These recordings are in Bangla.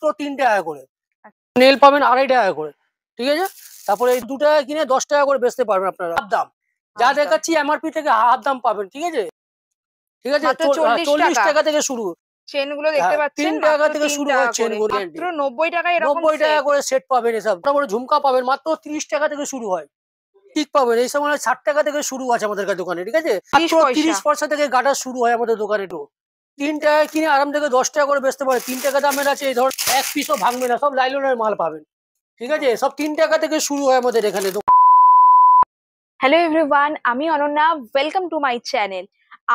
মাত্র 3 টাকা করে। নেল পাবেন 2.5 টাকা করে, ঠিক আছে। তারপরে এই 2 টাকা কিনে 10 টাকা করে বেচতে পারবেন আপনারা, হাফ দাম। যা দেখাচ্ছি এমআরপি থেকে হাফ দাম পাবেন, ঠিক আছে। ঠিক আছে, 40 টাকা থেকে শুরু। চেনগুলো দেখতে পাচ্ছেন 3 টাকা থেকে শুরু হয় চেনগুলো, মাত্র 90 টাকা। এরকম 90 টাকা করে সেট পাবেন। এসব তারপরে ঝুমকা পাবেন মাত্র 30 টাকা থেকে শুরু হয়, ঠিক পাবেন। এই সময় 60 টাকা থেকে শুরু আছে আমাদের কাছে দোকানে, ঠিক আছে। মাত্র 30 পয়সা থেকে গাটা শুরু হয় আমাদের দোকানে। তো 3 টাকা কিনে আরাম থেকে 10 টাকা করে বেচতে পারে। 3 টাকা দামের আছে, এই ধরুন এক পিসও ভাঙবে না, সব লাইলনের মাল পাবেন, ঠিক আছে। সব 3 টাকা থেকে শুরু হয় আমাদের এখানে। হ্যালো এভরিওয়ান, আমি Ananya, welcome to my channel.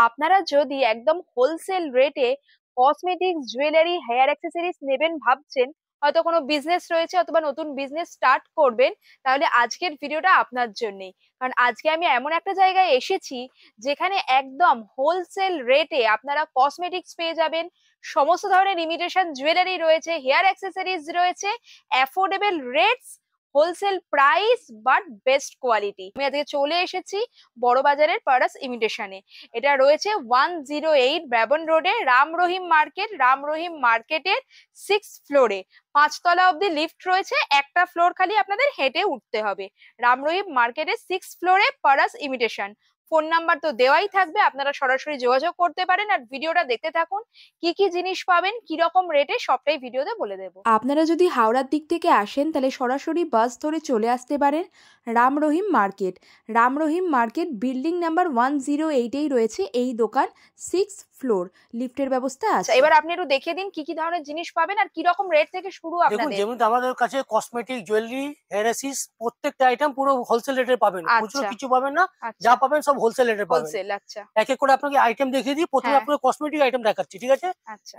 আপনারা যদি একদম হোলসেল রেটে কসমেটিক্স, জুয়েলারি, হেয়ার অ্যাক্সেসরিজ নেবেন ভাবছেন, হয়তো কোনো বিজনেস রয়েছে অথবা নতুন বিজনেস স্টার্ট করবেন, তাহলে আজকের ভিডিওটা আপনার জন্যই। কারণ আজকে আমি এমন একটা জায়গায় এসেছি যেখানে একদম হোলসেল রেটে আপনারা কসমেটিক্স পেয়ে যাবেন, সমস্ত ধরনের ইমিটেশন জুয়েলারি রয়েছে, হেয়ার অ্যাক্সেসরিজ রয়েছে, affordable rates, wholesale price but best quality. আমি আজকে চলে এসেছি বড় বাজারের পারাস ইমিটেশনে। এটা রয়েছে 108 ব্রাবন রোডে, রাম রহিম মার্কেট। রাম রহিম মার্কেটের 6th ফ্লোরে, 5 তলা অব্দি লিফট রয়েছে, একটা ফ্লোর খালি আপনাদের হেঁটে উঠতে হবে। রাম রহিম মার্কেটের 6th ফ্লোরে পারাস ইমিটেশন। ফোন নাম্বার তো দেওয়াই থাকবে, আপনারা সরাসরি যোগাযোগ করতে পারেন। আর ভিডিওটা দেখতে থাকুন, কি কি জিনিস পাবেন, কি রকম রেটে, সবটাই ভিডিওতে বলে দেবো। আপনারা যদি হাওড়ার দিক থেকে আসেন তাহলে সরাসরি বাস ধরে চলে আসতে পারেন Ram Rahim market. Ram Rahim market building number 108-এই রয়েছে এই দোকান, 6th ফ্লোর, লিফটের ব্যবস্থা আছে। এবার আপনি একটু দেখিয়ে দিন কি কি ধরনের জিনিস পাবেন আর কি রকম রেট থেকে শুরু আপনাদের। যেমন আমাদের কাছে কসমেটিক, জুয়েলারি, হেয়ার অ্যাক্সেসরিজ প্রত্যেকটা আইটেম পুরো হোলসেল রেটে পাবেন, খুচরো কিছু পাবেন না, যা পাবেন সব হোলসেল রেটে পাবেন। হোলসেল, আচ্ছা। এক এক করে আপনাকে আইটেম দেখিয়ে দিই। প্রথমে আপনাকে কসমেটিক আইটেম দেখাচ্ছি, ঠিক আছে।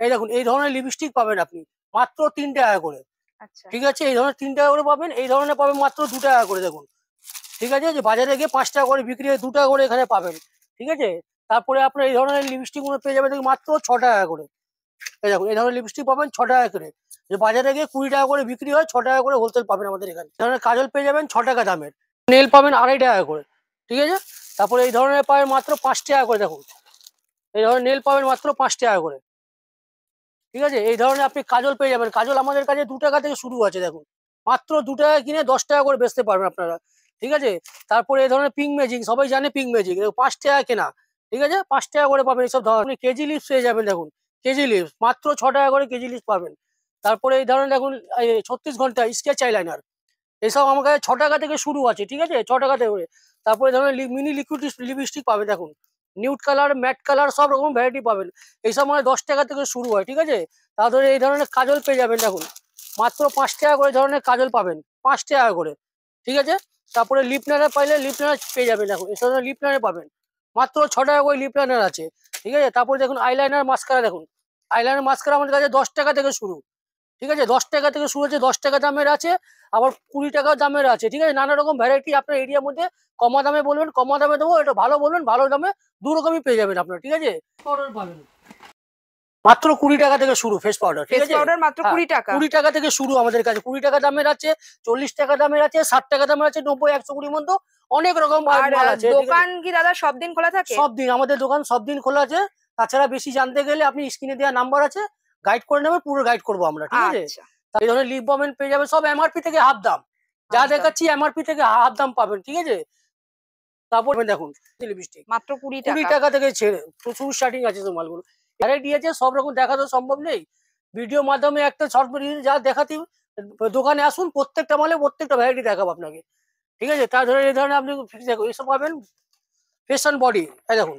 এই দেখুন, এই ধরনের লিপস্টিক পাবেন আপনি মাত্র 3 টাকা করে, ঠিক আছে। এই ধরনের 3 টাকা করে পাবেন, এই ধরনের পাবেন মাত্র 2 টাকা করে। দেখুন, ঠিক আছে, যে বাজারে গিয়ে 5 টাকা করে বিক্রি হয়, 2 টাকা করে এখানে পাবেন, ঠিক আছে। তারপরে আপনার এই ধরনের লিপস্টিক গুলো পেয়ে যাবেন মাত্র 6 টাকা করে। এই দেখুন, এই ধরনের লিপস্টিক পাবেন 6 টাকা করে, যে বাজারে গিয়ে 20 টাকা করে বিক্রি হয়, 6 টাকা করে হোলসেল পাবেন আমাদের এখানে। এই ধরনের কাজল পেয়ে যাবেন 6 টাকা দামের, নেল পাবেন 2.5 টাকা করে, ঠিক আছে। তারপরে এই ধরনের পাবেন মাত্র 5 টাকা করে। দেখুন, এই ধরনের নেল পাবেন মাত্র 5 টাকা করে, ঠিক আছে। এই ধরনের আপনি কাজল পেয়ে যাবেন, কাজল আমাদের কাছে 2 টাকা থেকে শুরু আছে। দেখুন, মাত্র 2 টাকা কিনে 10 টাকা করে বেচতে পারবেন আপনারা, ঠিক আছে। তারপরে এই ধরনের পিঙ্ক ম্যাজিক, সবাই জানে পিঙ্ক ম্যাজিক, 5 টাকা কেনা, ঠিক আছে, 5 টাকা করে পাবেন এইসব ধরনের। কেজি লিপস পেয়ে যাবেন, দেখুন কেজি লিপস মাত্র 6 টাকা করে কেজি লিপস পাবেন। তারপরে এই ধরনের দেখুন 36 ঘন্টা স্কেচ আইলাইনার, এসব আমার কাছে 6 টাকা থেকে শুরু আছে, ঠিক আছে, 6 টাকা থেকে। তারপরে ধরনের মিনি লিকুইড লিপস্টিক পাবেন, দেখুন নিউড কালার, ম্যাট কালার, সব রকম ভ্যারাইটি পাবেন। এইসব মানে 10 টাকা থেকে শুরু হয়, ঠিক আছে। তারপরে এই ধরনের কাজল পেয়ে যাবেন, দেখুন মাত্র 5 টাকা করে ধরনের কাজল পাবেন, 5 টাকা করে, ঠিক আছে। তারপরে লিপনার পাইলে লিপনার পেয়ে যাবেন, দেখুন এই ধরনের লিপনারে পাবেন মাত্র 6 টাকা করে লিপনার আছে, ঠিক আছে। তারপরে দেখুন আইলাইনার মাস্কারা, দেখুন আইলাইনার মাস্কারা আমাদের কাছে 10 টাকা থেকে শুরু, ঠিক আছে। 10 টাকা থেকে শুরু হচ্ছে, 10 টাকা দামের আছে, আবার 20 টাকা দামের আছে, ঠিক আছে। নানা রকম ভ্যারাইটি আপনার এরিয়ার মধ্যে। কমা দামে বলবেন কমা দামে দেবো, এটা ভালো বলবেন ভালো দামে, 2 রকমই পেয়ে যাবেন আপনার, ঠিক আছে। পাউডার পাবেন মাত্র 20 টাকা থেকে শুরু, ফেস পাউডার, ঠিক আছে। পাউডার মাত্র 20 টাকা, 20 টাকা থেকে শুরু আমাদের কাছে। 20 টাকা দামের আছে, 40 টাকা দামের আছে, 60 টাকা দামের আছে, 90, 120 মধ্যে অনেক রকম মাল আছে। দোকান কি দাদা সব দিন খোলা থাকে? সব দিন আমাদের দোকান সব দিন খোলা আছে। তাছাড়া বেশি জানতে গেলে আপনি স্ক্রিনে দেওয়া নাম্বার আছে, গাইড করে নেবেন, পুরো গাইড করবো আমরা, ঠিক আছে। এই ধরনের লিপ বাম পেয়ে যাবেন সব এমআরপি থেকে হাফ দাম, যা দেখাচ্ছি এমআরপি থেকে হাফ দাম পাবেন, ঠিক আছে। তারপর দেখুন লিপস্টিক মাত্র 20 টাকা থেকে ছেড়ে প্রচুর স্টার্টিং আছে তো মালগুলো, ভ্যারাইটি আছে, সব রকম দেখা তো সম্ভব নেই ভিডিওর মাধ্যমে। একটা শর্ট ভিডিও যা দেখাতে, দোকানে আসুন, প্রত্যেকটা মালে প্রত্যেকটা ভ্যারাইটি দেখাবো আপনাকে, ঠিক আছে। তার ধরে এই ধরনের আপনি দেখুন এসব পাবেন ফেশন বডি, এই দেখুন,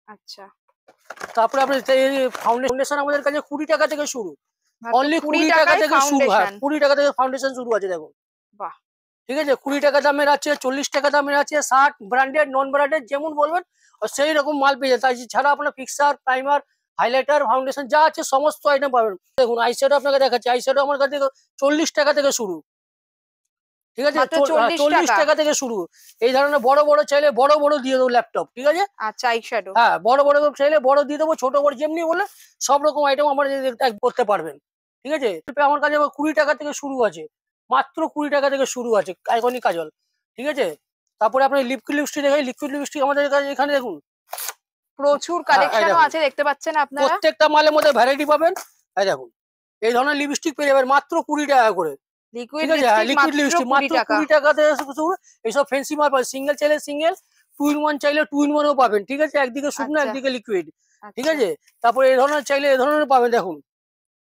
আচ্ছা। তারপরে আপনি ফাউন্ডেশন আমাদের কাছে 20 টাকা থেকে শুরু, অনলি 20 টাকা থেকে শুরু, হ্যাঁ 20 টাকা থেকে ফাউন্ডেশন শুরু আছে, দেখুন, বাহ, ঠিক আছে। 20 টাকা দামের আছে, 40 টাকা দামের আছে, 60, ব্র্যান্ডেড নন ব্র্যান্ডেড যেমন বলবেন সেই রকম মাল পেয়ে যায়। তাই ছাড়া আপনার ফিক্সার, প্রাইমার, হাইলাইটার, ফাউন্ডেশন যা আছে সমস্ত আইটেম পাবেন। দেখুন আইশ্যাডো আপনাকে দেখাচ্ছি, আইশ্যাডো আমার কাছে 40 টাকা থেকে শুরু, ঠিক আছে, 40 টাকা থেকে শুরু। এই ধরনের বড় বড় চাইলে বড় বড় দিয়ে দেবো ল্যাপটপ, ঠিক আছে, আচ্ছা আইশ্যাডো, হ্যাঁ বড় বড় চাইলে বড় দিয়ে দেবো, ছোট বড় যেমনি বলে সব রকম আইটেম আমার করতে পারবেন, ঠিক আছে। আমার কাছে 20 টাকা থেকে শুরু আছে, মাত্র 20 টাকা থেকে শুরু আছে আইকনিক কাজল, ঠিক আছে। তারপরে আপনি লিকুইড লিপস্টিক দেখাই, লিকুইড লিপস্টিক আমাদের কাছে এখানে দেখুন প্রচুর কালেকশন আছে, দেখতে পাচ্ছেন আপনারা, প্রত্যেকটা মালের মধ্যে ভ্যারাইটি পাবেন। এই দেখুন এই ধরনের লিপস্টিক পেয়ে যাবেন মাত্র 20 টাকা করে। লিকুইড লিকুইড লিপস্টিক মাত্র 20 টাকাতে। এইসব ফ্যান্সি মাল পাবেন, সিঙ্গেল চাইলে সিঙ্গেল, 2 in 1 চাইলে 2 in 1 ও পাবেন, ঠিক আছে, একদিকে শুকনো একদিকে লিকুইড, ঠিক আছে। তারপরে এই ধরনের চাইলে এই ধরনের পাবেন দেখুন,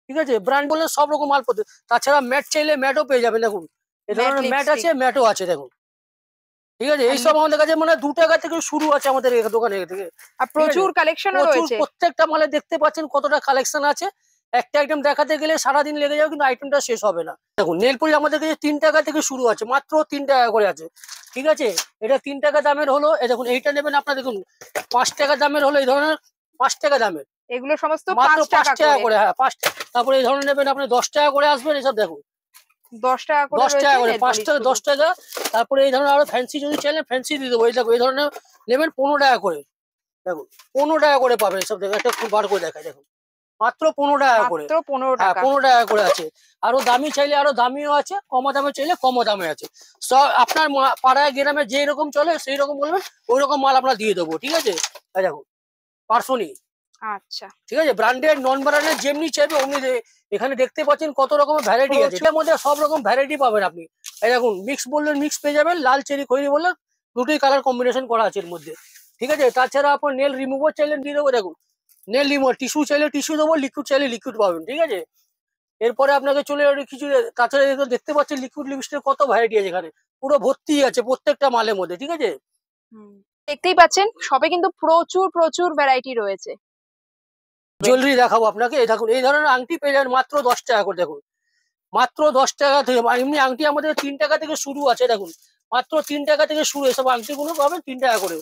ঠিক আছে, ব্র্যান্ড বলে সব রকম মাল পাবেন। তাছাড়া ম্যাট চাইলে ম্যাটও পেয়ে যাবেন দেখুন, এই ধরনের ম্যাট আছে, ম্যাটও আছে দেখুন, ঠিক আছে। এইসব আমাদের কাছে মানে 2 টাকা থেকে শুরু আছে আমাদের দোকানে থেকে, আর প্রচুর কালেকশনও রয়েছে। প্রত্যেকটা মালে দেখতে পাচ্ছেন কতটা কালেকশন আছে। একটা আইটেম দেখাতে গেলে সারাদিন লেগে যাবে, কিন্তু আইটেমটা শেষ হবে না। দেখুন নেল পলিশ আমাদের কাছে 3 টাকা থেকে শুরু আছে, মাত্র 3 টাকা করে আছে, ঠিক আছে। এটা 3 টাকা দামের হলো, এই দেখুন এইটা নেবেন আপনার, দেখুন 5 টাকা দামের হলো, এই ধরনের 5 টাকা দামের, এগুলো সমস্ত মাত্র 5 টাকা করে। হ্যাঁ 5 টাকা। তারপরে এই ধরনের নেবেন আপনি 10 টাকা করে আসবেন, এসব দেখুন 10 টাকা করে, 10 টাকা করে, 5 টাকা 10 টাকা। তারপরে এই ধরনের আরো ফ্যান্সি যদি চাইলেন ফ্যান্সি দিয়ে দেবো, এই দেখো এই ধরনের নেবেন 15 টাকা করে, দেখুন 15 টাকা করে পাবেন এসব। দেখুন একটা খুব বার করে দেখায়, দেখুন মাত্র 15 টাকা করে, 15 হ্যাঁ 15 টাকা করে আছে। আরো দামি চাইলে আরো দামিও আছে, কম দামে চাইলে কম দামে আছে। সব আপনার পাড়ায় গ্রামে যে রকম চলে সেই রকম বলবেন, ওই রকম মাল আমরা দিয়ে দেবো, ঠিক আছে। দেখুন পার্সোনি, আচ্ছা, ঠিক আছে, ব্র্যান্ডেড নন ব্র্যান্ডেড যেমনি চাইবে অমনি। এখানে দেখতে পাচ্ছেন কত রকমের ভ্যারাইটি আছে, এর মধ্যে সব রকম ভ্যারাইটি পাবেন আপনি। এই দেখুন মিক্স বললেন মিক্স পেয়ে যাবেন, লাল চেরি খয়েরি বললেন, দুটোই কালার কম্বিনেশন করা আছে এর মধ্যে, ঠিক আছে। তাছাড়া আপনার নেল রিমুভার চাইলেন দিয়ে দেবো, দেখুন নেল রিমুভার, টিস্যু চাইলে টিস্যু দেবো, লিকুইড চাইলে লিকুইড পাবেন, ঠিক আছে। এরপরে আপনাকে চলে যাবে কিছু। তাছাড়া দেখতে পাচ্ছেন লিকুইড লিপস্টিক কত ভ্যারাইটি আছে এখানে, পুরো ভর্তি আছে প্রত্যেকটা মালের মধ্যে, ঠিক আছে। দেখতেই পাচ্ছেন সবে কিন্তু প্রচুর প্রচুর ভ্যারাইটি রয়েছে। জুয়েলারি দেখাবো আপনাকে, এই দেখুন এই ধরনের আংটি পেয়ে যাবেন মাত্র 10 টাকা করে, দেখুন মাত্র 10 টাকা থেকে। এমনি আংটি আমাদের 3 টাকা থেকে শুরু আছে, দেখুন মাত্র 3 টাকা থেকে শুরু। এসব আংটিগুলো পাবেন 3 টাকা করে,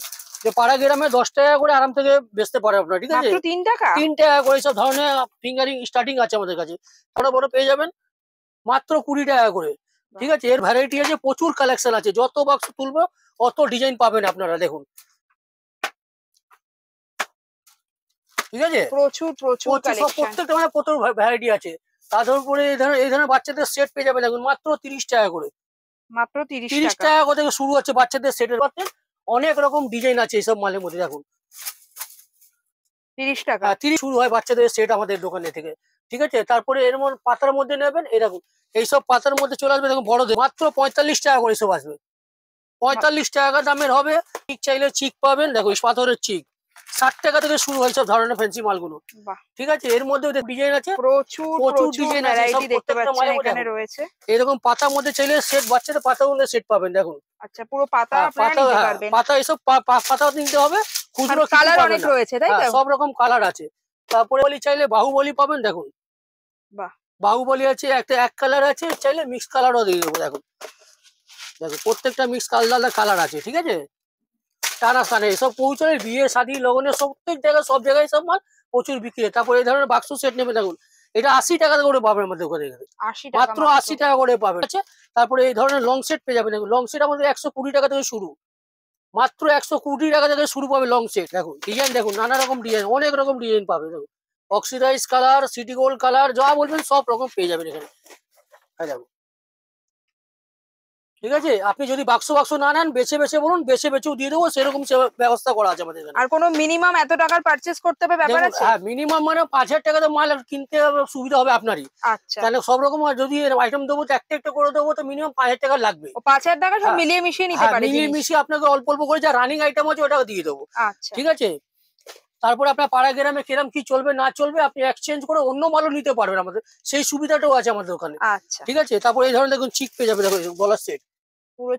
যে পাড়া গ্রামে 10 টাকা করে আরাম থেকে বেচতে পারে আপনার, ঠিক আছে। 3 টাকা 3 টাকা করে সব ধরনের ফিঙ্গারিং স্টার্টিং আছে আমাদের কাছে, বড় বড় পেয়ে যাবেন মাত্র 20 টাকা করে, ঠিক আছে। এর ভ্যারাইটি আছে, প্রচুর কালেকশন আছে, যত বাক্স তুলবো অত ডিজাইন পাবেন আপনারা, দেখুন, ঠিক আছে। প্রচুর প্রচুর কালেকশন, প্রত্যেকটা মানে প্রচুর ভ্যারাইটি আছে। তারপরে এই ধরনের বাচ্চাদের সেট পেয়ে যাবে, দেখুন মাত্র 30 টাকা করে, মাত্র 30 টাকা করে থেকে শুরু হচ্ছে বাচ্চাদের সেটের। অনেক রকম ডিজাইন আছে এইসব মালের মধ্যে, দেখুন 30 টাকা 30 শুরু হয় বাচ্চাদের সেট আমাদের দোকানে থেকে, ঠিক আছে। তারপরে এর মধ্যে পাতার মধ্যে নেবেন, এই দেখুন এইসব পাতার মধ্যে চলে আসবে, দেখুন বড়দের মাত্র 45 টাকা করে সব আসবে, 45 টাকা দামের হবে। চিক চাইলে চিক পাবেন, দেখো পাথরের চিক 60 টাকা থেকে শুরু হয় সব ধরনের ফ্যান্সি মালগুলো, ঠিক আছে। এর মধ্যে ডিজাইন আছে, প্রচুর প্রচুর ডিজাইন আছে, সব দেখতে পাচ্ছেন এখানে রয়েছে। এরকম পাতার মধ্যে চাইলে সেট, বাচ্চাদের পাতা মধ্যে সেট পাবেন, দেখুন। আচ্ছা, পুরো পাতা আপনারা নিতে পারবেন। পাতা এসব পাতা নিতে হবে, খুচরো কালার অনেক রয়েছে, তাই তো? সব রকম কালার আছে। তারপরে বলি চাইলে বাহুবলি পাবেন, দেখুন বাহ, বাহুবলি আছে, একটা এক কালার আছে, চাইলে মিক্স কালারও দিয়ে দেবো, দেখুন দেখো প্রত্যেকটা মিক্স আলাদা কালার আছে, ঠিক আছে। টানা কানে এসব পৌঁছায় বিয়ে শাদী লগনে প্রত্যেক জায়গায়, সব জায়গায় সব মাল প্রচুর বিক্রি। তারপরে এই ধরনের বাক্স সেট নেবে, দেখুন এটা 80 টাকা করে পাবেন আমাদের ঘরে, মাত্র 80 টাকা করে পাবেন। তারপরে এই ধরনের লং সেট পেয়ে যাবেন, দেখুন লং সেট আমাদের 120 টাকা থেকে শুরু, মাত্র 120 টাকা থেকে শুরু পাবে লং সেট। দেখুন ডিজাইন, দেখুন নানা রকম ডিজাইন, অনেক রকম ডিজাইন পাবে, দেখুন oxidise colour, city gold colour, যা বলবেন সব রকম পেয়ে যাবেন এখানে, দেখুন, ঠিক আছে। আপনি যদি বাক্স না নেন, বেছে বেছে বলুন, বেছে বেছেও দিয়ে দেবো, সেরকম ব্যবস্থা করা আছে আমাদের এখানে। আর কোনো মিনিমাম এত টাকার পারচেজ করতে হবে ব্যাপার আছে? হ্যাঁ মিনিমাম মানে 5000 টাকা তো মাল কিনতে সুবিধা হবে আপনারই। আচ্ছা, তাহলে সব রকম যদি আইটেম দেবো তো একটা একটা করে দেবো, তো মিনিমাম 5000 টাকা লাগবে। 5000 টাকা সব মিলিয়ে মিশিয়ে নিতে পারে, মিলিয়ে মিশিয়ে আপনাকে অল্প অল্প করে যা রানিং আইটেম আছে ওটাও দিয়ে দেবো, আচ্ছা, ঠিক আছে। তারপরে আপনার পাড়া গ্রামে কিরম কি চলবে না চলবে, আপনি এক্সচেঞ্জ করে অন্য মালও নিতে পারবেন আমাদের, সেই সুবিধাটাও আছে আমাদের ওখানে, আচ্ছা, ঠিক আছে। তারপরে এই ধরনের দেখুন চিক পেয়ে যাবে, দেখুন গলার সেট,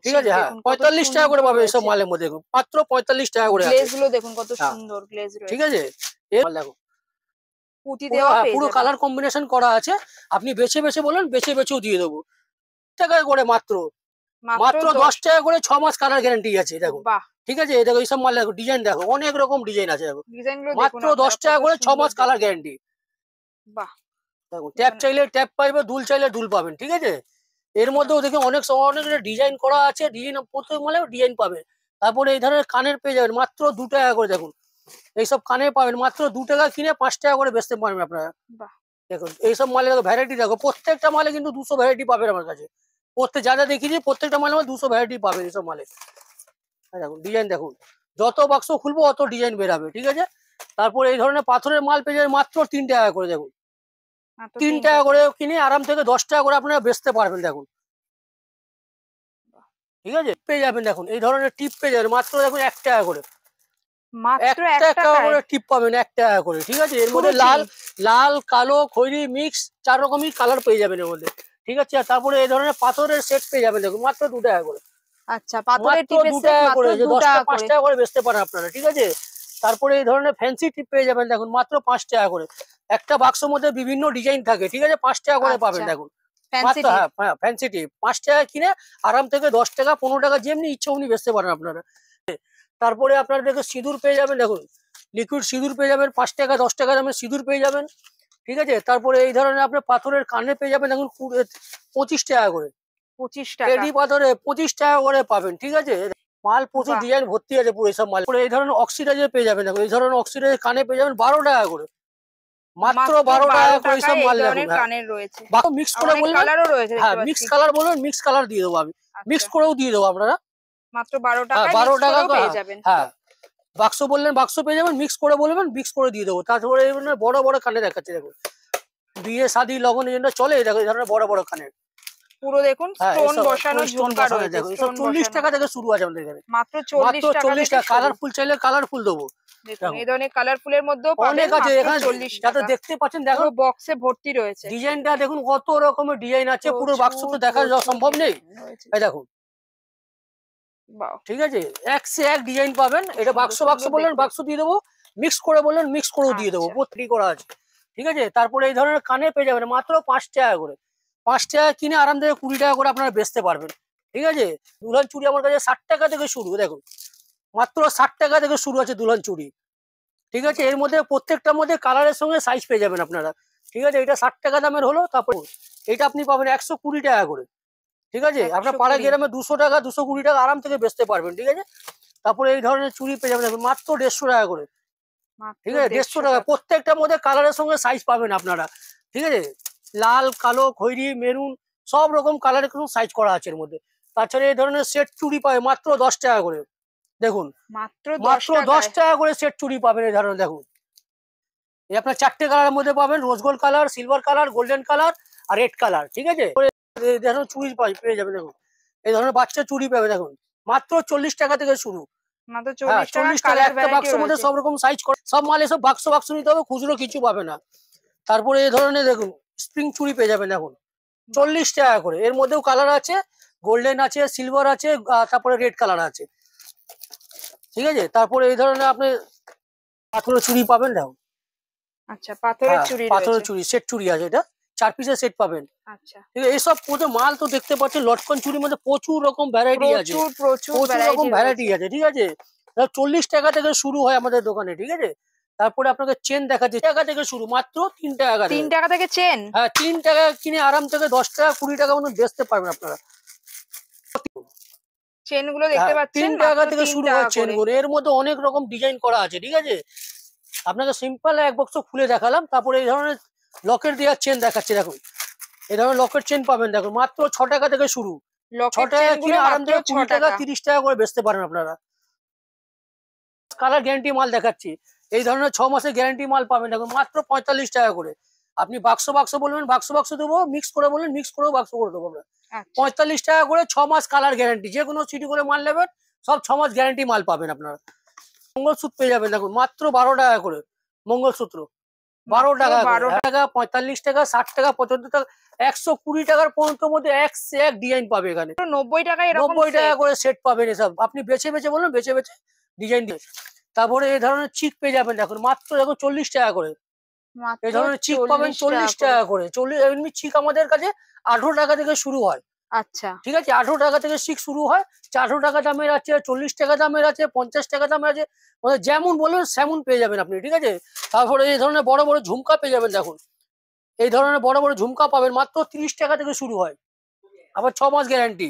ঠিক আছে। হ্যাঁ 45 টাকা করে পাবে এসব মালের মধ্যে, দেখুন মাত্র 45 টাকা করে। গ্লেজ গুলো দেখুন কত সুন্দর গ্লেজ রয়েছে, ঠিক আছে। দেখুন পুঁতি দেওয়া পুরো কালার কম্বিনেশন করা আছে, আপনি বেছে বেছে বলেন, বেছে বেছেও দিয়ে দেবো, টাকা করে মাত্র 10 টাকা করে 6 মাস কালার গ্যারান্টি আছে, দেখুন ঠিক আছে। দেখো এইসব মাল দেখো, ডিজাইন দেখো, অনেক রকম ডিজাইন আছে, দেখো মাত্র 10 টাকা করে 6 মাস কালার গ্যারান্টি। বাহ, দেখুন ট্যাপ চাইলে ট্যাপ পাইবে, দুল চাইলে দুল পাবেন, ঠিক আছে। এর মধ্যেও দেখে অনেক ডিজাইন করা আছে, ডিজাইন প্রত্যেক মালে ডিজাইন পাবে। তারপরে এই ধরনের কানের পেয়ে যাবেন মাত্র 2 টাকা করে, দেখুন এইসব কানের পাবেন মাত্র 2 টাকা কিনে 5 টাকা করে বেচতে পারবেন আপনারা। দেখুন এইসব মালে ভ্যারাইটি দেখো, প্রত্যেকটা মালে কিন্তু 200 ভ্যারাইটি পাবেন আমার কাছে, যা যা দেখিয়েছি প্রত্যেকটা মালে 200 ভ্যারাইটি পাবেন এইসব মালে। দেখুন ডিজাইন দেখুন, যত বাক্স খুলবো অত ডিজাইন বেরাবে, ঠিক আছে। তারপরে এই ধরনের পাথরের মাল পেয়ে যাবেন মাত্র 3 টাকা করে, দেখুন 3 টাকা করে কিনে আরাম থেকে 10 টাকা করে আপনারা বেচতে পারবেন। দেখুন ঠিক আছে, পেয়ে যাবেন। দেখুন এই ধরনের টিপ পেয়ে যাবেন মাত্র দেখুন 1 টাকা করে, মাত্র 1 টাকা করে টিপ পাবেন 1 টাকা করে। ঠিক আছে, এর মধ্যে লাল লাল কালো খয়েরি মিক্স 4 রকমই কালার পেয়ে যাবেন এর মধ্যে। ঠিক আছে, তারপরে এই ধরনের পাথরের সেট পেয়ে যাবেন দেখুন মাত্র 2 টাকা করে। আচ্ছা, পাথরের টিপের সেট মাত্র 2 টাকা করে, 5 টাকা করে বেচতে পারেন আপনারা। ঠিক আছে, তারপরে এই ধরনের ফ্যান্সি টিপ পেয়ে যাবেন দেখুন মাত্র 5 টাকা করে। একটা বাক্সের মধ্যে বিভিন্ন ডিজাইন থাকে। ঠিক আছে, 5 টাকা করে পাবেন দেখুন মাত্র। হ্যাঁ, ফ্যান্সি টিপ 5 টাকা কিনে আরাম থেকে 10 টাকা 15 টাকা যেমনি ইচ্ছে অমনি বেচতে পারেন আপনারা। তারপরে আপনারা দেখুন সিঁদুর পেয়ে যাবেন, দেখুন লিকুইড সিঁদুর পেয়ে যাবেন 5 টাকা 10 টাকা দামের সিঁদুর পেয়ে যাবেন। ঠিক আছে, তারপরে এই ধরনের আপনার পাথরের কানে পেয়ে যাবেন দেখুন 25 টাকা করে, 25 টাকা এডি পাথরে 25 টাকা করে পাবেন। ঠিক আছে, মাল প্রচুর ডিজাইন ভর্তি আছে পুরো এইসব মাল। এই ধরনের অক্সিডাইজার পেয়ে যাবেন দেখুন, এই ধরনের অক্সিডাইজার কানে পেয়ে যাবেন 12 টাকা করে, মাত্র 12 টাকা করে এইসব মাল দেখুন। কানের রয়েছে, মিক্স করে বলবেন, কালারও রয়েছে। হ্যাঁ মিক্স কালার বলবেন, মিক্স কালার দিয়ে দেবো আমি, মিক্স করেও দিয়ে দেবো আপনারা মাত্র 12 টাকা 12 টাকা পেয়ে যাবেন। হ্যাঁ, বাক্স বললেন বাক্স পেয়ে যাবেন, মিক্স করে বলবেন মিক্স করে দিয়ে দেবো। তারপরে বড় বড় কানে দেখাচ্ছে দেখুন, বিয়ে শাদী লগনের জন্য চলে দেখো এই ধরনের বড় বড় কানের পুরো দেখুন স্টোন বসানো ঝুমকা রয়েছে। 40 টাকা থেকে শুরু আছে আমাদের এখানে, মাত্র 40 টাকা। কালারফুল চাইলে কালারফুল দেবো। দেখুন এই ধরনের কালারফুলের মধ্যেও অনেক আছে এখানে, 40 টাকা দেখতে পাচ্ছেন। দেখো বক্সে ভর্তি রয়েছে, ডিজাইনটা দেখুন কত রকমের ডিজাইন আছে, পুরো বাক্স তো দেখা সম্ভব নেই। এই দেখুন ঠিক আছে, এক সে এক ডিজাইন পাবেন। এটা বাক্স বাক্স বললেন বাক্স দিয়ে দেবো, মিক্স করে বললেন মিক্স করেও দিয়ে দেবো, প্রত্যেকটি করা আছে। ঠিক আছে, তারপরে এই ধরনের কানে পেয়ে যাবেন মাত্র 5 টাকা করে, 5 টাকা কিনে আরাম থেকে 20 টাকা করে আপনারা বেচতে পারবেন। ঠিক আছে, দুলহান চুড়ি আমার কাছে 60 টাকা থেকে শুরু, দেখুন মাত্র 60 টাকা থেকে শুরু আছে দুলহান চুড়ি। ঠিক আছে, এর মধ্যে প্রত্যেকটার মধ্যে কালারের সঙ্গে সাইজ পেয়ে যাবেন আপনারা। ঠিক আছে, এটা 60 টাকা দামের হলো, তারপর এটা আপনি পাবেন 120 টাকা করে। ঠিক আছে, আপনার পাড়া গ্রামে 200 টাকা 220 টাকা আরাম থেকে বেচতে পারবেন। ঠিক আছে, তারপরে এই ধরনের চুড়ি পেয়ে যাবেন মাত্র 150 টাকা করে। ঠিক আছে, 150 টাকা, প্রত্যেকটার মধ্যে কালারের সঙ্গে সাইজ পাবেন আপনারা। ঠিক আছে, লাল কালো খয়েরি মেরুন সব রকম কালারের সাইজ করা আছে এর মধ্যে। তাছাড়া এই ধরনের সেট চুড়ি পাবে মাত্র 10 টাকা করে। দেখুন মাত্র 10 টাকা করে সেট চুড়ি পাবেন এই ধরনের। দেখুন এই আপনার 4টে কালারের মধ্যে পাবেন, rose gold colour, silver colour, golden colour আর রেড কালার। ঠিক আছে, এই ধরনের চুড়ি পেয়ে যাবেন। দেখুন এই ধরনের বাচ্চা চুড়ি পাবে দেখুন মাত্র 40 টাকা থেকে শুরু, মাত্র 40 টাকা। একটা বাক্সের মধ্যে সব রকম সাইজ করে, সব মাল এসব বাক্স বাক্স নিতে হবে, খুচরো কিছু পাবে না। তারপরে এই ধরনের দেখুন স্প্রিং চুড়ি পেয়ে যাবেন এখন 40 টাকা করে, এর মধ্যেও কালার আছে, গোল্ডেন আছে, সিলভার আছে, তারপরে রেড কালার আছে। ঠিক আছে, তারপরে এই ধরনের আপনি পাথরের চুড়ি পাবেন। দেখুন আচ্ছা, পাথরের চুড়ি সেট চুড়ি আছে, এটা 4 পিসের সেট পাবেন। আচ্ছা, এইসব পুরো মাল তো দেখতে পাচ্ছেন, লটকন চুড়ির মধ্যে প্রচুর রকম ভ্যারাইটি আছে, প্রচুর রকম ভ্যারাইটি আছে। ঠিক আছে, 40 টাকা থেকে শুরু হয় আমাদের দোকানে। ঠিক আছে, তারপরে আপনাকে চেন দেখাচ্ছে টাকা থেকে শুরু, মাত্র 3 টাকা। 3 টাকা থেকে চেন? হ্যাঁ, 3 টাকা কিনে আরাম থেকে 10 টাকা 20 টাকা মতো বেচতে পারবেন আপনারা। চেন গুলো দেখতে পাচ্ছেন 3 টাকা থেকে শুরু হয় চেন গুলো, এর মধ্যে অনেক রকম ডিজাইন করা আছে। ঠিক আছে, আপনাকে সিম্পল এক বক্স খুলে দেখালাম। তারপরে এই ধরনের লকেট দেওয়ার চেন দেখাচ্ছে, দেখুন এই ধরনের লকেট চেন পাবেন দেখুন মাত্র 6 টাকা থেকে শুরু, 6 টাকা কিনে আরাম থেকে 20 টাকা 30 টাকা করে বেচতে পারেন আপনারা। কালার গ্যারান্টি মাল দেখাচ্ছি, এই ধরনের 6 মাসের গ্যারান্টি মাল পাবেন দেখুন মাত্র 45 টাকা করে। আপনি বাক্স বাক্স বলবেন বাক্স বাক্স দেবো, মিক্স করে বলবেন মিক্স করেও বাক্স করে দেবো আমরা। 45 টাকা করে 6 মাস কালার গ্যারান্টি, যে কোনো সিটি করে মাল নেবেন সব 6 মাস গ্যারান্টি মাল পাবেন আপনারা। মঙ্গলসূত্র পেয়ে যাবেন দেখুন মাত্র 12 টাকা করে, মঙ্গলসূত্র 12 টাকা, 45 টাকা 60 টাকা 75 টাকা 120 টাকার পর্যন্ত মধ্যে এক ডিজাইন পাবে এখানে। 90 টাকা করে সেট পাবেন এসব, আপনি বেছে বেছে বলুন, বেছে বেছে ডিজাইন দিয়ে। তারপরে এই ধরনের চিক পেয়ে যাবেন দেখুন মাত্র দেখুন 40 টাকা করে, এই ধরনের চিক পাবেন 40 টাকা করে। 40 এমনি চিক আমাদের কাছে 18 টাকা থেকে শুরু হয়। আচ্ছা, ঠিক আছে, 18 টাকা থেকে চিক শুরু হয়, 18 টাকা দামের আছে, 40 টাকা দামের আছে, 50 টাকা দামের আছে, যেমন বলবেন সেমন পেয়ে যাবেন আপনি। ঠিক আছে, তারপরে এই ধরনের বড় বড় ঝুমকা পেয়ে যাবেন দেখুন, এই ধরনের বড় বড় ঝুমকা পাবেন মাত্র 30 টাকা থেকে শুরু হয়, আবার 6 মাস গ্যারান্টি।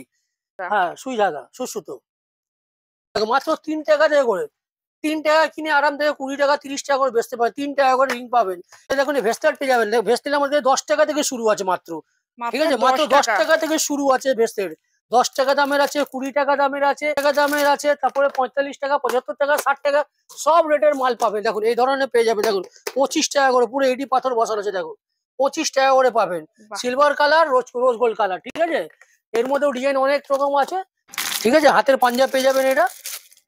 হ্যাঁ, সুই ধাগা সুসুতো মাত্র 3 টাকা থেকে করে, 3 টাকা কিনে আরাম থেকে 20 টাকা 30 টাকা করে বেচতে পারেন। 3 টাকা করে রিং পাবেন। দেখুন ভেস্টেল পেয়ে যাবেন, ভেস্টেল আমাদের 10 টাকা থেকে শুরু আছে মাত্র। ঠিক আছে, মাত্র 10 টাকা থেকে শুরু আছে ভেস্টেল, 10 টাকা দামের আছে, 20 টাকা দামের আছে, টাকা দামের আছে, তারপরে 45 টাকা 75 টাকা 60 টাকা সব রেটের মাল পাবেন। দেখুন এই ধরনের পেয়ে যাবেন দেখুন 25 টাকা করে, পুরো এডি পাথর বসানো আছে দেখুন, 25 টাকা করে পাবেন। সিলভার কালার, রোজ গোল্ড কালার, ঠিক আছে। এর মধ্যেও ডিজাইন অনেক রকম আছে, ঠিক আছে। হাতের পাঞ্জা পেয়ে যাবেন এটা,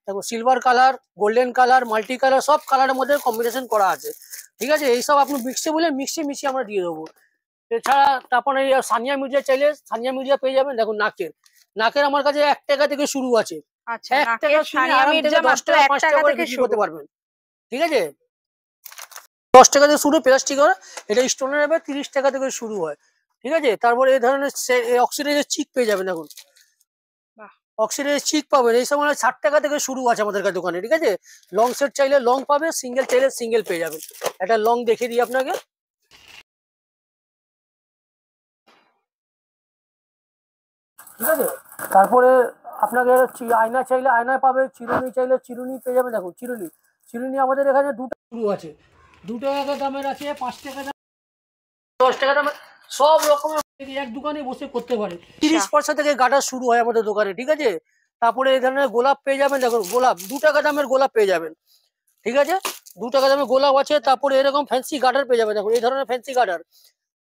দেখো silver colour, golden colour, multi colour, সব কালারের মধ্যে কম্বিনেশন করা আছে, ঠিক আছে। এইসব আপনি মিক্সে বলে মিশিয়ে আমরা দিয়ে দেবো। এছাড়া তারপরে সানিয়া মির্জা চাইলে সানিয়া মির্জা পেয়ে যাবেন। দেখুন নাকের আমার কাছে 1 টাকা থেকে শুরু আছে। 1 টাকা সানিয়া মির্জা 10 টাকা 5 টাকা করে বিক্রি করতে পারবেন, ঠিক আছে। 10 টাকা থেকে শুরু প্লাস্টিক, এটা স্টোনের নেবে 30 টাকা থেকে শুরু হয়, ঠিক আছে। তারপরে এই ধরনের অক্সিডাইজের চিক পেয়ে যাবেন। দেখুন অক্সিডাইজের চিক পাবেন, এই সব 60 টাকা থেকে শুরু আছে আমাদের কাছে দোকানে, ঠিক আছে। লং সেট চাইলে লং পাবে, সিঙ্গেল চাইলে সিঙ্গেল পেয়ে যাবেন। একটা লং দেখিয়ে দিই আপনাকে, ঠিক আছে। তারপরে আপনাকে আয়না চাইলে আয়না পাবে, চিরুনি চাইলে চিরুনি পেয়ে যাবে। দেখুন চিরুনি আমাদের এখানে 2 টাকা শুরু আছে, 2 টাকা দামের আছে, 5 টাকা দাম, 10 টাকা দামের, সব রকমের এক দোকানে বসে করতে পারে। 30 পয়সা থেকে গাটার শুরু হয় আমাদের দোকানে, ঠিক আছে। তারপরে এই ধরনের গোলাপ পেয়ে যাবেন। দেখুন গোলাপ 2 টাকা দামের গোলাপ পেয়ে যাবেন, ঠিক আছে। 2 টাকা দামের গোলাপ আছে। তারপরে এরকম ফ্যান্সি গার্ডার পেয়ে যাবেন। দেখুন এই ধরনের ফ্যান্সি গার্ডার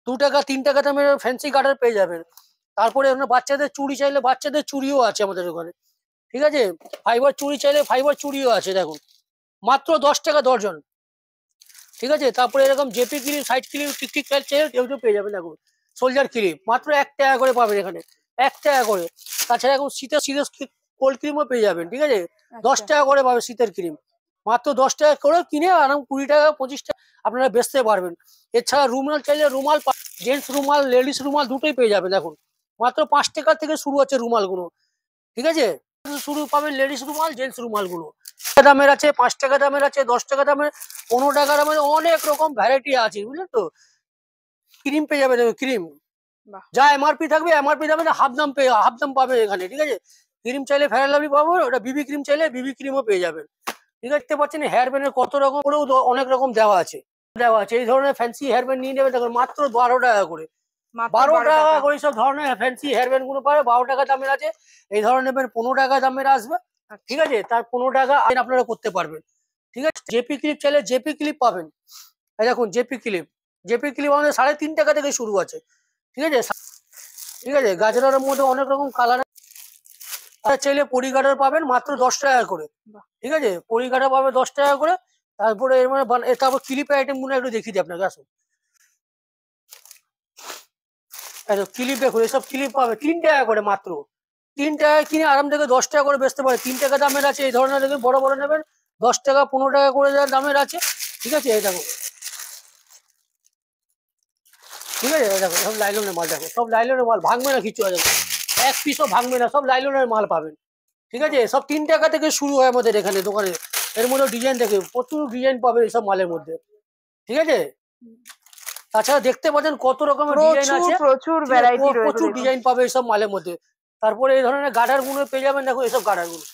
2 টাকা 3 টাকা দামের ফ্যান্সি গার্ডার পেয়ে যাবেন। তারপরে বাচ্চাদের চুড়ি চাইলে বাচ্চাদের চুড়িও আছে আমাদের ওখানে, ঠিক আছে। ফাইবার চুড়ি চাইলে ফাইবার চুড়িও আছে, দেখুন মাত্র 10 টাকা দর্জন, ঠিক আছে। তারপরে এরকম জেপি ক্লিপ, সাইড ক্লিপ, টিকটিক চাইলে কেউ কেউ পেয়ে যাবেন। দেখুন সোলজার ক্লিপ মাত্র 1 টাকা করে পাবেন এখানে, 1 টাকা করে। তাছাড়া এখন শীতের কোল্ড ক্রিমও পেয়ে যাবেন, ঠিক আছে। 10 টাকা করে পাবেন শীতের ক্রিম, মাত্র 10 টাকা করে কিনে আরাম 20 টাকা 25 টাকা আপনারা বেচতে পারবেন। এছাড়া রুমাল চাইলে রুমাল, জেন্টস রুমাল, লেডিস রুমাল দুটোই পেয়ে যাবে। দেখুন মাত্র 5 টাকা থেকে শুরু হচ্ছে রুমালগুলো, ঠিক আছে। শুরু পাবেন লেডিস রুমাল, জেন্টস রুমালগুলো দামের আছে, 5 টাকা দামের আছে, 10 টাকা দামের, 15 টাকা দামের, অনেক রকম ভ্যারাইটি আছে, বুঝলেন তো। ক্রিম পেয়ে যাবে, ক্রিম যা এমআরপি থাকবে এমআরপি দামে হাফ দাম পাবে এখানে, ঠিক আছে। ক্রিম চাইলে ফেয়ার লাভলি পাবো, ওটা বিবি ক্রিম চাইলে বিবি ক্রিমও পেয়ে যাবেন, ঠিক আছে। দেখতে পাচ্ছেন হেয়ার ব্যান্ডের কত রকম করেও অনেক রকম দেওয়া আছে। এই ধরনের ফ্যান্সি হেয়ার ব্যান্ড নিয়ে নেবেন, দেখুন মাত্র 12 টাকা করে, 12 টাকা করে সব ধরনের ফ্যান্সি হেয়ার ব্যান্ড গুলো পাবে। 12 টাকা দামের আছে, এই ধরনের নেবেন 15 টাকা দামের আসবে, ঠিক আছে। তার 15 টাকা আপনারা করতে পারবেন, ঠিক আছে। জেপি ক্লিপ চাইলে জেপি ক্লিপ পাবেন। এই দেখুন জেপি ক্লিপ আমাদের 3.5 টাকা থেকে শুরু আছে, ঠিক আছে, ঠিক আছে। গাজরের মধ্যে অনেক রকম কালার চাইলে পরি গার্ডার পাবেন মাত্র 10 টাকা করে, ঠিক আছে। পরি গার্ডার পাবে 10 টাকা করে। তারপরে এর মানে তারপর ক্লিপের আইটেম গুলো একটু দেখিয়ে দিই আপনাকে, আসুন। ক্লিপ দেখুন, এসব ক্লিপ পাবে 3 টাকা করে, মাত্র 3 টাকা কিনে আরাম থেকে 10 টাকা করে বেচতে পারে। 3 টাকা দামের আছে, এই ধরনের দেখবেন বড় বড় নেবেন 10 টাকা 15 টাকা করে দামের আছে, ঠিক আছে। এই দেখো, ঠিক আছে, এই দেখো সব লাইলনের মাল, দেখো সব লাইলনের মাল, ভাঙবে না কিছু, আছে এক পিসও ভাঙবে না, সব লাইলনের মাল পাবেন, ঠিক আছে। সব 3 টাকা থেকে শুরু হয় আমাদের এখানে দোকানে। এর মধ্যে ডিজাইন দেখে প্রচুর ডিজাইন পাবেন এইসব মালের মধ্যে, ঠিক আছে। তাছাড়া দেখতে পাচ্ছেন কত রকমের ডিজাইন আছে, প্রচুর ডিজাইন পাবে এইসব মালের মধ্যে। তারপরে এই ধরনের গার্ডার গুলো পেয়ে যাবেন, দেখো এইসব গার্ডার গুলো,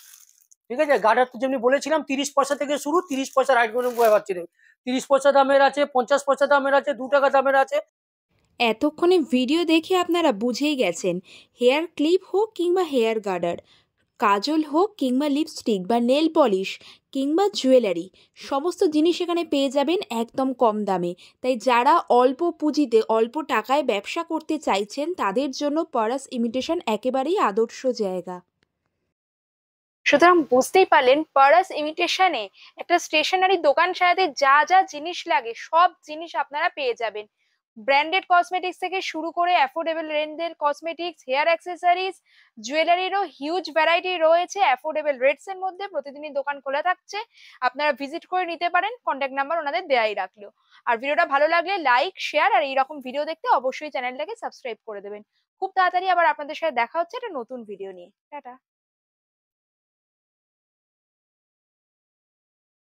ঠিক আছে। গার্ডার তো যেমনি বলেছিলাম 30 পয়সা থেকে শুরু, 30 পয়সার আইট গুলো পাচ্ছি, 30 পয়সা দামের আছে, 50 পয়সা দামের আছে, 2 টাকা দামের আছে। এতক্ষণে ভিডিও দেখে আপনারা বুঝেই গেছেন, হেয়ার ক্লিপ হোক কিংবা হেয়ার গার্ডার, কাজল হোক কিংবা লিপস্টিক বা নেল পলিশ কিংবা জুয়েলারি, সমস্ত জিনিস এখানে পেয়ে যাবেন একদম কম দামে। তাই যারা অল্প পুঁজিতে অল্প টাকায় ব্যবসা করতে চাইছেন তাদের জন্য পরাস ইমিটেশন একেবারেই আদর্শ জায়গা। সুতরাং বুঝতেই পারলেন, পরাস ইমিটেশনে একটা স্টেশনারি দোকান সাজাতে যা যা জিনিস লাগে সব জিনিস আপনারা পেয়ে যাবেন। ব্র্যান্ডেড কসমেটিক্স থেকে শুরু করে অ্যাফোর্ডেবল রেঞ্জের কসমেটিক্স, হেয়ার অ্যাক্সেসরিজ, জুয়েলারিরও হিউজ ভ্যারাইটি রয়েছে অ্যাফোর্ডেবল রেটস এর মধ্যে। প্রতিদিনই দোকান খোলা থাকছে, আপনারা ভিজিট করে নিতে পারেন, কন্ট্যাক্ট নাম্বার ওনাদের দেয়াই রাখলো। আর ভিডিওটা ভালো লাগলে লাইক, শেয়ার আর এইরকম ভিডিও দেখতে অবশ্যই চ্যানেলটাকে সাবস্ক্রাইব করে দেবেন। খুব তাড়াতাড়ি আবার আপনাদের সাথে দেখা হচ্ছে একটা নতুন ভিডিও নিয়ে। টাটা।